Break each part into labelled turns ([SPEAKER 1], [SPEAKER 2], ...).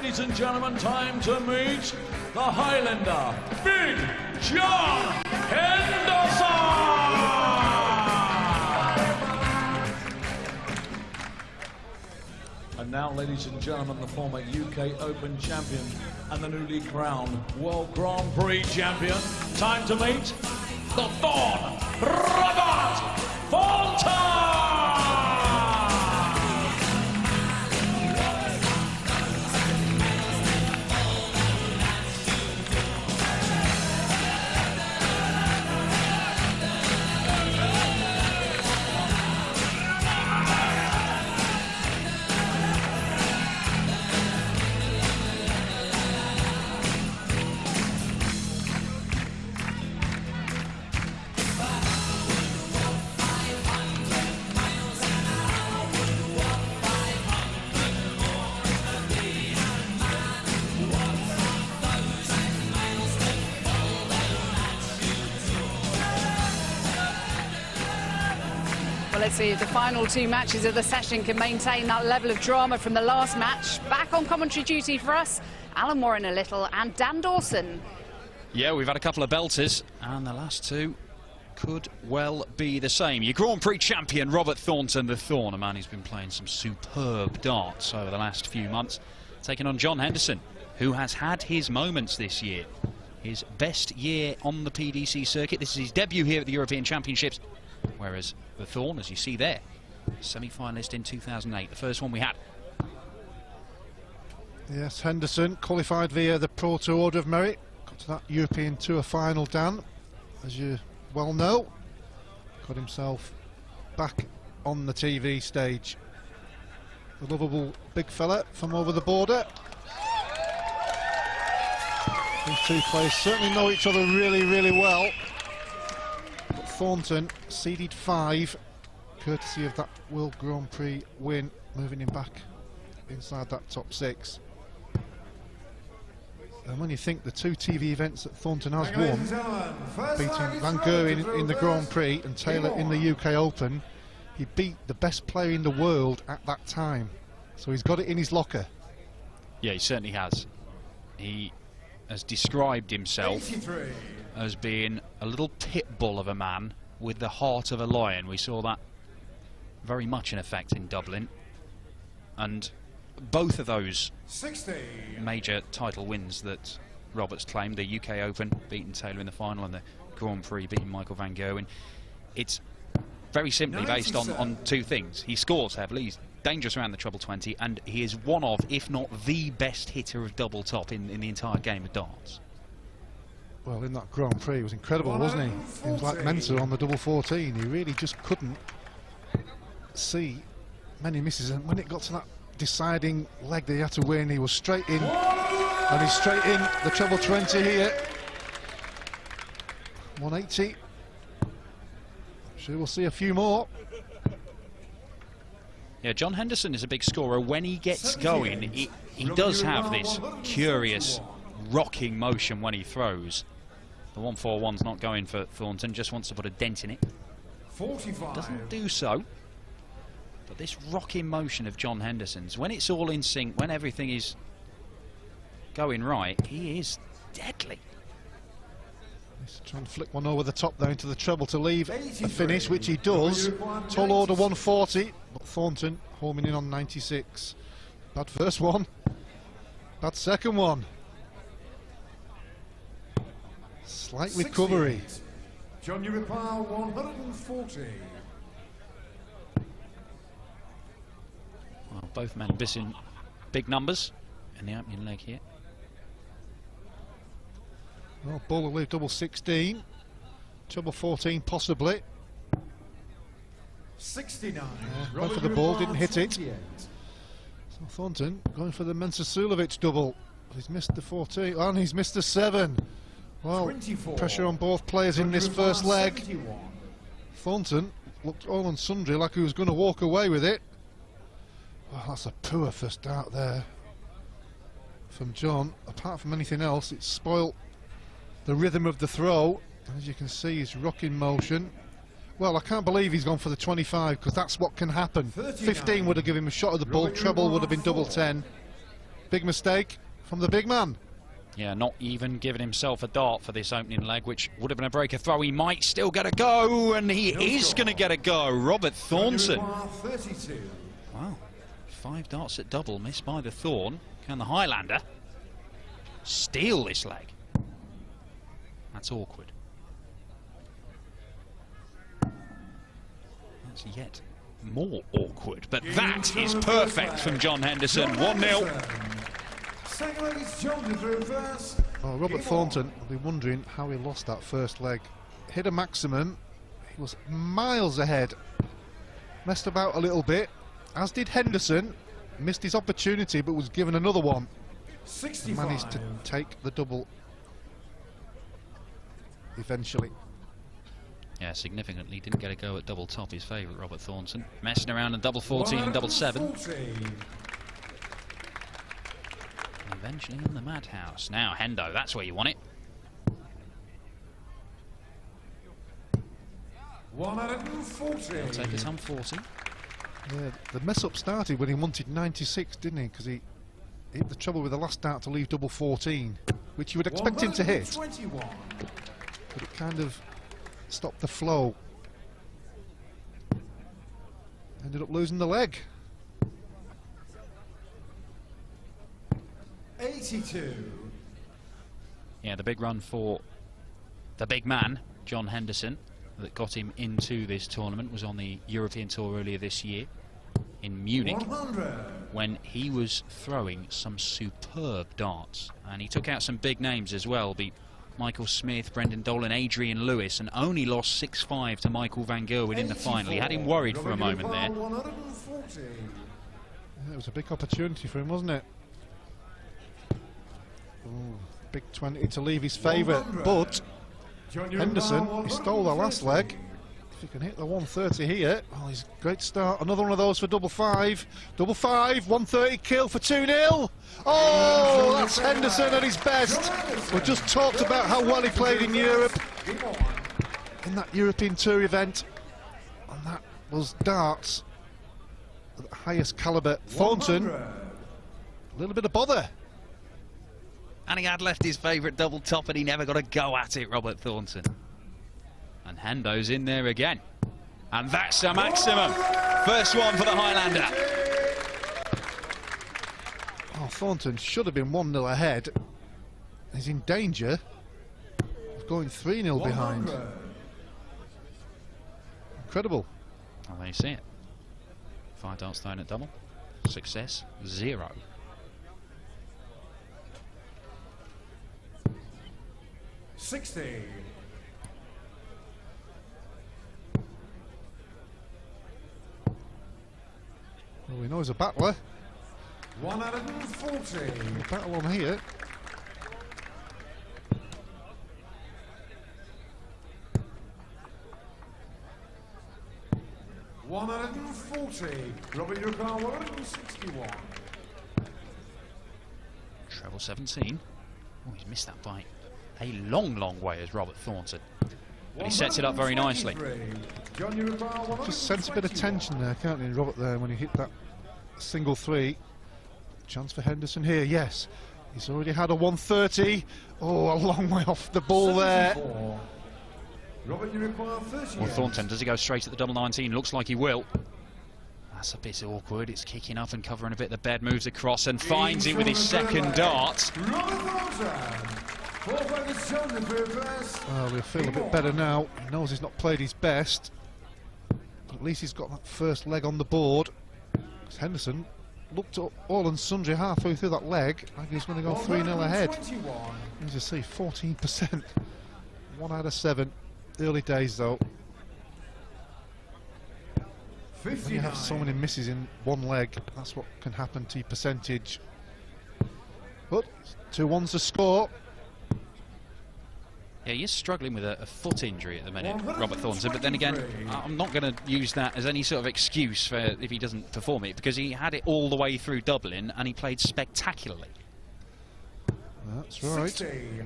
[SPEAKER 1] ladies and gentlemen, time to meet the Highlander, Big John Henderson! And now, ladies and gentlemen, the former UK Open champion and the newly crowned World Grand Prix champion. Time to meet the Thorn, Robert Thornton!
[SPEAKER 2] Well, let's see if the final two matches of the session can maintain that level of drama from the last match. Back on commentary duty for us, Alan Warren a little and Dan Dawson.
[SPEAKER 3] Yeah, we've had a couple of belters, and the last two could well be the same. Your Grand Prix champion, Robert Thornton, the Thorn, a man who's been playing some superb darts over the last few months, taking on John Henderson, who has had his moments this year. His best year on the PDC circuit. This is his debut here at the European Championships. Whereas the Thorn, as you see there, semi-finalist in 2008, the first one we had.
[SPEAKER 4] Yes, Henderson qualified via the Pro Tour Order of Merit. Got to that European Tour final, Dan, as you well know. Got himself back on the TV stage. The lovable big fella from over the border. These two players certainly know each other really, really well. But Thornton seeded 5, courtesy of that World Grand Prix win, moving him back inside that top 6. And when you think the 2 TV events that Thornton has won, beating Van Gerwen in the Grand Prix and Taylor in the UK Open, he beat the best player in the world at that time. So he's got it in his locker.
[SPEAKER 3] Yeah, he certainly has. He has described himself as being a little pit bull of a man with the heart of a lion. We saw that very much in effect in Dublin. And both of those major title wins that Robert's claimed, the UK Open, beating Taylor in the final, and the Grand Prix, beating Michael van Gerwen, it's very simply based on 2 things. He scores heavily, he's dangerous around the treble 20, and he is one of, if not the best hitter of double top in the entire game of darts.
[SPEAKER 4] Well, in that Grand Prix, it was incredible, wasn't he? He was like Mentor on the double 14. He really just couldn't see many misses, and when it got to that deciding leg that he had to win, he was straight in, and he's straight in the treble 20 here. 180. Sure, we'll see a few more.
[SPEAKER 3] Yeah, John Henderson is a big scorer. When he gets going, he does have this curious rocking motion when he throws. The 141's not going for Thornton, just wants to put a dent in it.
[SPEAKER 1] 45.
[SPEAKER 3] Doesn't do so. But this rocking motion of John Henderson's, when it's all in sync, when everything is going right, he is deadly.
[SPEAKER 4] He's trying to flick one over the top there into the treble to leave a finish, which he does. Tall order 140, but Thornton homing in on 96. Bad first one, bad second one. Slight recovery.
[SPEAKER 1] John, you require 140.
[SPEAKER 3] Well, both men missing big numbers in the opening leg here.
[SPEAKER 4] Well, ball will leave double 16, treble 14 possibly.
[SPEAKER 1] 69.
[SPEAKER 4] Went for the ball, didn't hit it. So Thornton going for the Mensah-Sulovic double. He's missed the 14, and he's missed the 7. Well,
[SPEAKER 1] 24.
[SPEAKER 4] Pressure on both players in this first leg. 71. Thornton looked all and sundry like he was going to walk away with it. Well, that's a poor first dart there from John. Apart from anything else, it's spoilt the rhythm of the throw. As you can see, his rocking motion. Well, I can't believe he's gone for the 25, because that's what can happen. 15 would have given him a shot at the ball, treble would have been double 10. Big mistake from the big man.
[SPEAKER 3] Yeah, not even giving himself a dart for this opening leg, which would have been a breaker throw. He might still get a go, and he is going to get a go. Robert Thornton. Wow, 5 darts at double, missed by the Thorn. Can the Highlander steal this leg? That's awkward. That's yet more awkward, but that is perfect from John Henderson. 1-0.
[SPEAKER 4] Oh, Robert Thornton will be wondering how he lost that first leg. Hit a maximum, he was miles ahead. Messed about a little bit, as did Henderson. Missed his opportunity, but was given another one. Managed to take the double eventually.
[SPEAKER 3] Yeah, significantly didn't get a go at double top, his favourite, Robert Thornton. Messing around in double 14 and double 7. And eventually in the madhouse. Now Hendo, that's where you want it.
[SPEAKER 1] 140.
[SPEAKER 3] He'll take us on 40.
[SPEAKER 4] Yeah, the mess up started when he wanted 96, didn't he? Because he hit the trouble with the last dart to leave double 14, which you would expect him to hit. But it kind of stopped the flow. Ended up losing the leg.
[SPEAKER 1] 82.
[SPEAKER 3] Yeah, the big run for the big man, John Henderson, that got him into this tournament was on the European Tour earlier this year in Munich,
[SPEAKER 1] 100.
[SPEAKER 3] when he was throwing some superb darts, and he took out some big names as well. Beat Michael Smith, Brendan Dolan, Adrian Lewis, and only lost 6-5 to Michael van Gerwen in the final. He had him worried for a moment there.
[SPEAKER 4] Yeah, it was a big opportunity for him, wasn't it? Ooh, big 20 to leave his favourite, but Henderson, he stole the last leg. If he can hit the 130 here, oh, he's a great start. Another one of those for double 5. Double 5, 130 kill for 2-0. Oh, that's Henderson at his best. We just talked about how well he played in Europe, in that European Tour event. And that was darts at the highest calibre. Thornton, a little bit of bother.
[SPEAKER 3] And he had left his favourite double top and he never got a go at it, Robert Thornton. And Hendo's in there again. And that's a maximum. First one for the Highlander.
[SPEAKER 4] Oh, Thornton should have been 1-0 ahead. He's in danger of going 3-0 behind. Incredible.
[SPEAKER 3] Well, there you see it. 5 darts thrown at double. Success, 0.
[SPEAKER 4] Well, we know he's a battler.
[SPEAKER 1] 140.
[SPEAKER 4] Battle on here.
[SPEAKER 1] Robert, your car 161.
[SPEAKER 3] Treble 17. Oh, he's missed that by a long, long way as Robert Thornton. But he sets it up very nicely.
[SPEAKER 4] Just sense a bit of tension there, can't you, Robert, there, when he hit that single 3. Chance for Henderson here, yes. He's already had a 130. Oh, a long way off the ball there.
[SPEAKER 1] Robert, you require 30.
[SPEAKER 3] Well, Thornton, does he go straight at the double 19? Looks like he will. That's a bit awkward. It's kicking up and covering a bit. The bed moves across and finds it with his second dart.
[SPEAKER 4] Well, he'll feel a bit better now. He knows he's not played his best, but at least he's got that first leg on the board. Henderson looked up all and sundry halfway through that leg like he's going to go 3-0 ahead. As you see, 14%. 1 out of 7. Early days though. When you have so many misses in one leg, that's what can happen to your percentage. But 2-1's the score.
[SPEAKER 3] Yeah, he is struggling with a foot injury at the minute, Robert Thornton, but then again, I'm not going to use that as any sort of excuse for if he doesn't perform it, because he had it all the way through Dublin and he played spectacularly.
[SPEAKER 4] That's right. I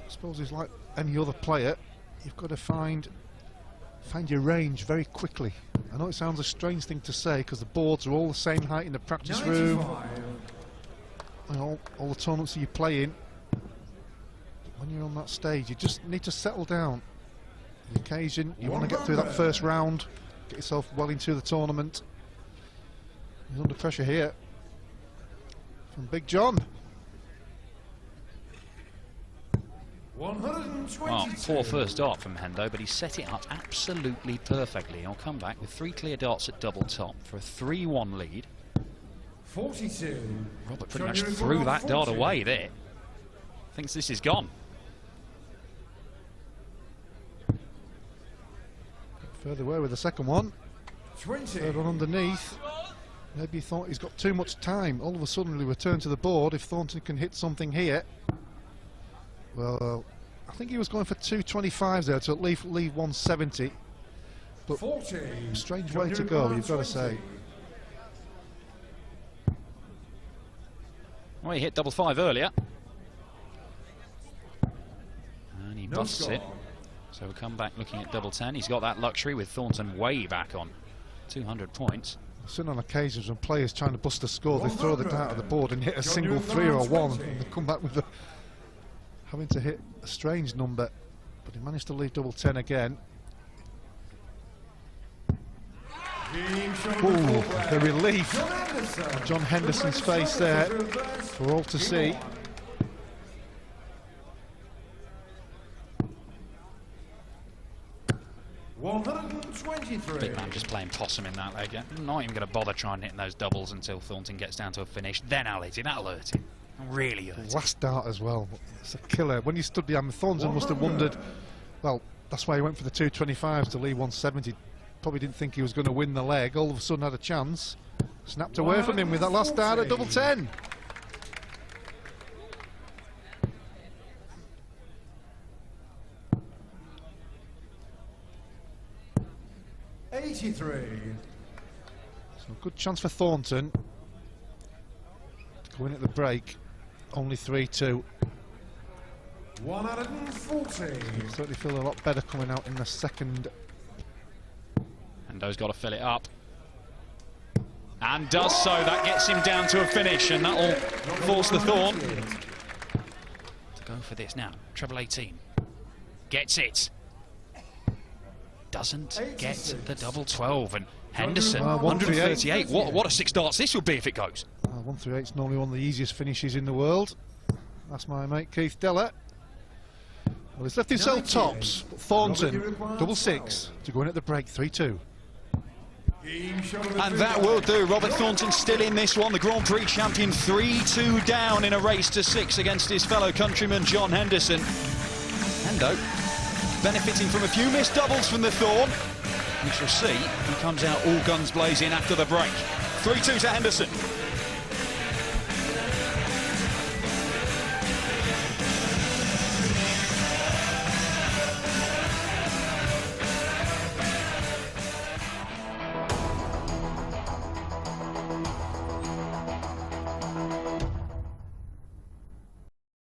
[SPEAKER 4] suppose he's like any other player. You've got to find your range very quickly. I know it sounds a strange thing to say because the boards are all the same height in the practice room. all the tournaments that you play in, when you're on that stage, you just need to settle down. The occasion, you want to get through that first round, get yourself well into the tournament. He's under pressure here from Big John.
[SPEAKER 1] 122.
[SPEAKER 3] Well, poor first dart from Hendo, but he set it up absolutely perfectly. He'll come back with 3 clear darts at double top for a 3-1 lead.
[SPEAKER 1] 42.
[SPEAKER 3] Robert pretty much threw that dart away there. Thinks this is gone.
[SPEAKER 4] Further away with the second one.
[SPEAKER 1] 20.
[SPEAKER 4] Third one underneath. Maybe he thought he's got too much time. All of a sudden he returned to the board. If Thornton can hit something here. Well, I think he was going for 225s there to at least leave 170. But
[SPEAKER 1] 40.
[SPEAKER 4] strange way to go, you've got to say.
[SPEAKER 3] Well, he hit double 5 earlier. And he busts it. So we'll come back looking at double 10. He's got that luxury with Thornton way back on 200 points.
[SPEAKER 4] I've seen on occasions when players trying to bust a score, they throw the dart at the board and hit a single 3 or a 1, and they come back with the having to hit a strange number. But he managed to leave double 10 again. Ooh, the relief on John Henderson's face there for all to see.
[SPEAKER 3] Big man just playing possum in that leg. Not even going to bother trying hitting those doubles until Thornton gets down to a finish. Then I'll hit it. That'll hurt him. Really hurt him.
[SPEAKER 4] Last dart as well. It's a killer. When you stood behind him, Thornton must have wondered, well, that's why he went for the 225s to leave 170. Probably didn't think he was going to win the leg. All of a sudden had a chance. Snapped away from him with that last dart at double 10. So good chance for Thornton to go in at the break. Only 3-2.
[SPEAKER 1] 140.
[SPEAKER 4] Certainly feel a lot better coming out in the second.
[SPEAKER 3] Hendo's got to fill it up. And does so. That gets him down to a finish, and that'll force the Thorn to go for this now. Treble 18. Gets it. Doesn't get the double 12, and Henderson 138. What a 6 darts this will be if it goes.
[SPEAKER 4] 138 is normally one of the easiest finishes in the world. That's my mate Keith Deller. Well, he's left himself tops, but Thornton double 6 to go in at the break. 3-2.
[SPEAKER 3] And that will do. Robert Thornton still in this one. The Grand Prix champion 3-2 down in a race to 6 against his fellow countryman John Henderson. Hendo benefiting from a few missed doubles from the Thorn. We shall see who comes out all guns blazing after the break. 3-2 to Henderson.